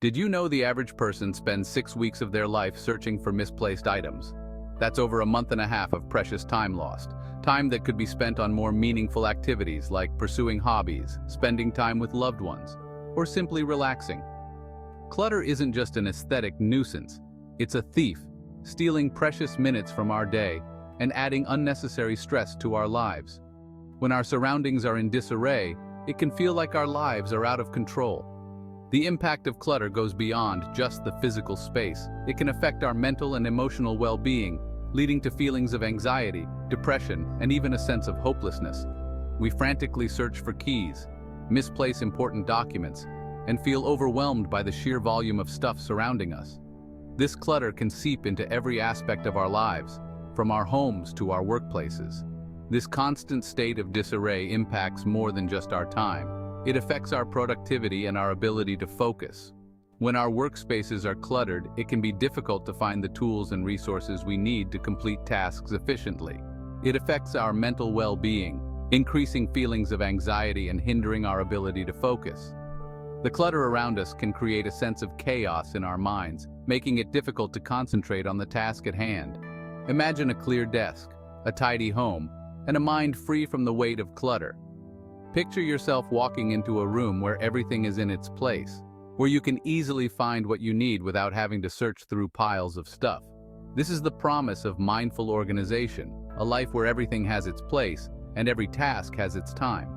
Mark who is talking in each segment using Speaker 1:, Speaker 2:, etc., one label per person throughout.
Speaker 1: Did you know the average person spends 6 weeks of their life searching for misplaced items? That's over a month and a half of precious time lost. Time that could be spent on more meaningful activities like pursuing hobbies, spending time with loved ones, or simply relaxing. Clutter isn't just an aesthetic nuisance. It's a thief, stealing precious minutes from our day and adding unnecessary stress to our lives. When our surroundings are in disarray, it can feel like our lives are out of control. The impact of clutter goes beyond just the physical space. It can affect our mental and emotional well-being, leading to feelings of anxiety, depression, and even a sense of hopelessness. We frantically search for keys, misplace important documents, and feel overwhelmed by the sheer volume of stuff surrounding us. This clutter can seep into every aspect of our lives, from our homes to our workplaces. This constant state of disarray impacts more than just our time. It affects our productivity and our ability to focus. When our workspaces are cluttered, it can be difficult to find the tools and resources we need to complete tasks efficiently. It affects our mental well-being, increasing feelings of anxiety and hindering our ability to focus. The clutter around us can create a sense of chaos in our minds, making it difficult to concentrate on the task at hand. Imagine a clear desk, a tidy home, and a mind free from the weight of clutter. Picture yourself walking into a room where everything is in its place, where you can easily find what you need without having to search through piles of stuff. This is the promise of mindful organization, a life where everything has its place and every task has its time.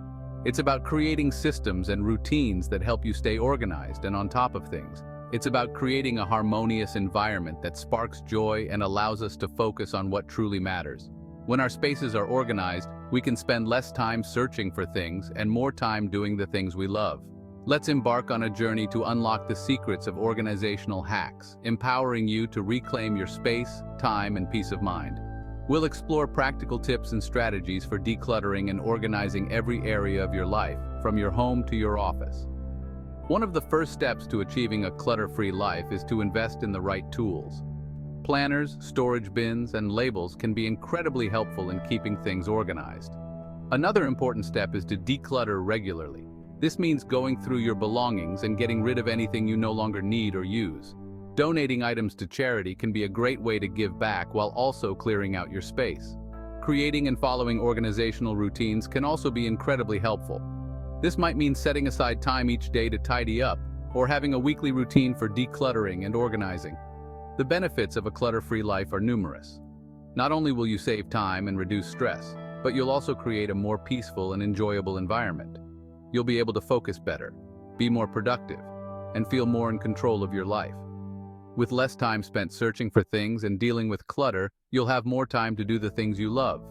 Speaker 1: It's about creating systems and routines that help you stay organized and on top of things. It's about creating a harmonious environment that sparks joy and allows us to focus on what truly matters. When our spaces are organized, we can spend less time searching for things and more time doing the things we love. Let's embark on a journey to unlock the secrets of organizational hacks, empowering you to reclaim your space, time, and peace of mind. We'll explore practical tips and strategies for decluttering and organizing every area of your life, from your home to your office. One of the first steps to achieving a clutter-free life is to invest in the right tools. Planners, storage bins, and labels can be incredibly helpful in keeping things organized. Another important step is to declutter regularly. This means going through your belongings and getting rid of anything you no longer need or use. Donating items to charity can be a great way to give back while also clearing out your space. Creating and following organizational routines can also be incredibly helpful. This might mean setting aside time each day to tidy up, or having a weekly routine for decluttering and organizing. The benefits of a clutter-free life are numerous. Not only will you save time and reduce stress, but you'll also create a more peaceful and enjoyable environment. You'll be able to focus better, be more productive, and feel more in control of your life. With less time spent searching for things and dealing with clutter, you'll have more time to do the things you love.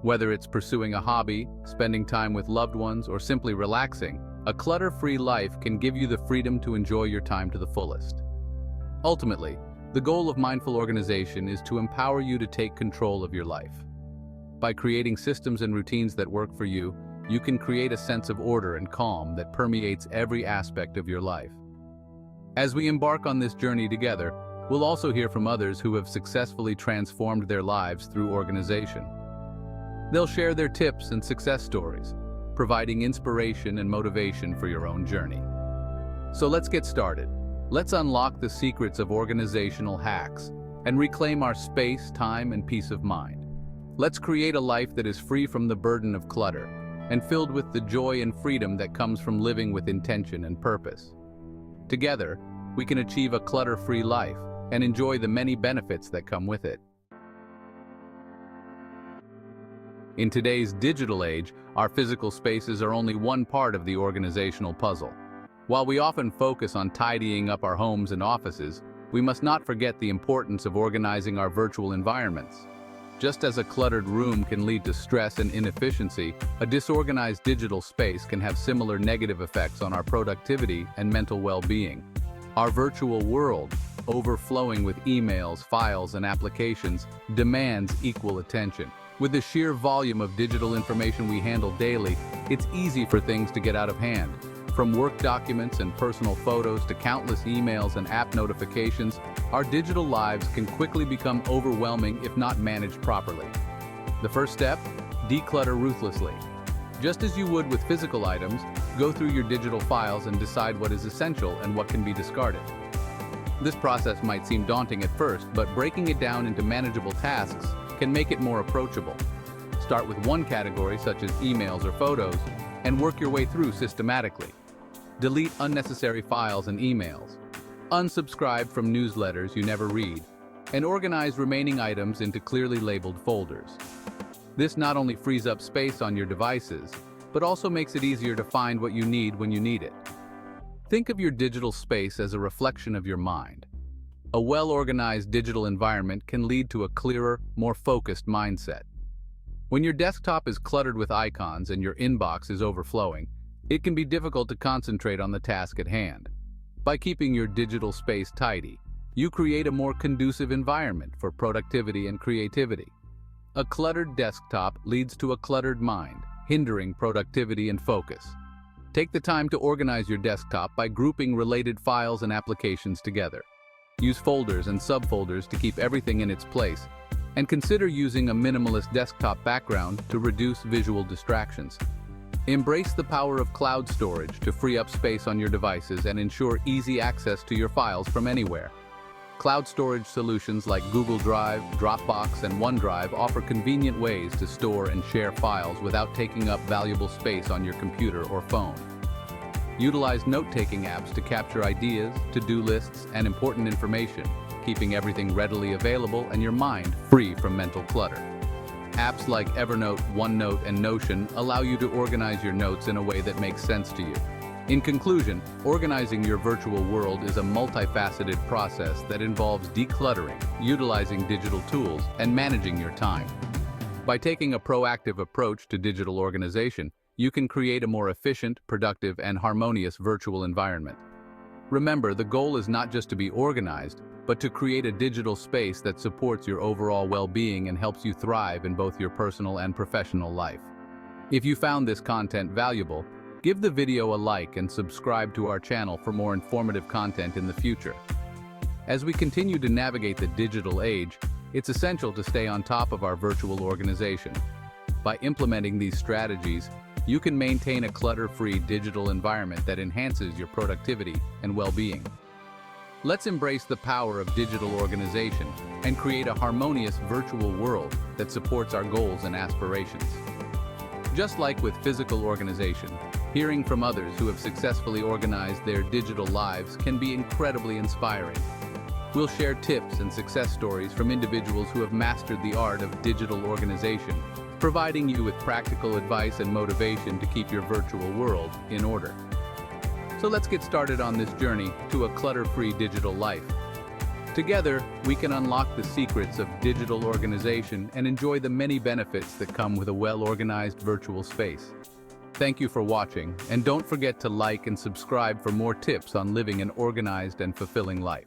Speaker 1: Whether it's pursuing a hobby, spending time with loved ones, or simply relaxing, a clutter-free life can give you the freedom to enjoy your time to the fullest. Ultimately, the goal of mindful organization is to empower you to take control of your life. By creating systems and routines that work for you, you can create a sense of order and calm that permeates every aspect of your life. As we embark on this journey together, we'll also hear from others who have successfully transformed their lives through organization. They'll share their tips and success stories, providing inspiration and motivation for your own journey. So let's get started. Let's unlock the secrets of organizational hacks and reclaim our space, time, and peace of mind. Let's create a life that is free from the burden of clutter and filled with the joy and freedom that comes from living with intention and purpose. Together, we can achieve a clutter-free life and enjoy the many benefits that come with it. In today's digital age, our physical spaces are only one part of the organizational puzzle. While we often focus on tidying up our homes and offices, we must not forget the importance of organizing our virtual environments. Just as a cluttered room can lead to stress and inefficiency, a disorganized digital space can have similar negative effects on our productivity and mental well-being. Our virtual world, overflowing with emails, files, and applications, demands equal attention. With the sheer volume of digital information we handle daily, it's easy for things to get out of hand. From work documents and personal photos to countless emails and app notifications, our digital lives can quickly become overwhelming if not managed properly. The first step: declutter ruthlessly. Just as you would with physical items, Go through your digital files and decide what is essential and what can be discarded. This process might seem daunting at first, but breaking it down into manageable tasks can make it more approachable. Start with one category, such as emails or photos, and work your way through systematically. Delete unnecessary files and emails. Unsubscribe from newsletters you never read, and organize remaining items into clearly labeled folders. This not only frees up space on your devices, but also makes it easier to find what you need when you need it. Think of your digital space as a reflection of your mind. A well-organized digital environment can lead to a clearer, more focused mindset. When your desktop is cluttered with icons and your inbox is overflowing, it can be difficult to concentrate on the task at hand. By keeping your digital space tidy, you create a more conducive environment for productivity and creativity. A cluttered desktop leads to a cluttered mind, hindering productivity and focus. Take the time to organize your desktop by grouping related files and applications together. Use folders and subfolders to keep everything in its place, and consider using a minimalist desktop background to reduce visual distractions. Embrace the power of cloud storage to free up space on your devices and ensure easy access to your files from anywhere. Cloud storage solutions like Google Drive, Dropbox, and OneDrive offer convenient ways to store and share files without taking up valuable space on your computer or phone. Utilize note-taking apps to capture ideas, to-do lists, and important information, keeping everything readily available and your mind free from mental clutter. Apps like Evernote, OneNote, and Notion allow you to organize your notes in a way that makes sense to you. In conclusion, organizing your virtual world is a multifaceted process that involves decluttering, utilizing digital tools, and managing your time. By taking a proactive approach to digital organization, you can create a more efficient, productive, and harmonious virtual environment. Remember, the goal is not just to be organized, but to create a digital space that supports your overall well-being and helps you thrive in both your personal and professional life. If you found this content valuable, give the video a like and subscribe to our channel for more informative content in the future. As we continue to navigate the digital age, it's essential to stay on top of our virtual organization. By implementing these strategies, you can maintain a clutter-free digital environment that enhances your productivity and well-being. Let's embrace the power of digital organization and create a harmonious virtual world that supports our goals and aspirations. Just like with physical organization, hearing from others who have successfully organized their digital lives can be incredibly inspiring. We'll share tips and success stories from individuals who have mastered the art of digital organization, providing you with practical advice and motivation to keep your virtual world in order. So let's get started on this journey to a clutter-free digital life. Together, we can unlock the secrets of digital organization and enjoy the many benefits that come with a well-organized virtual space. Thank you for watching, and don't forget to like and subscribe for more tips on living an organized and fulfilling life.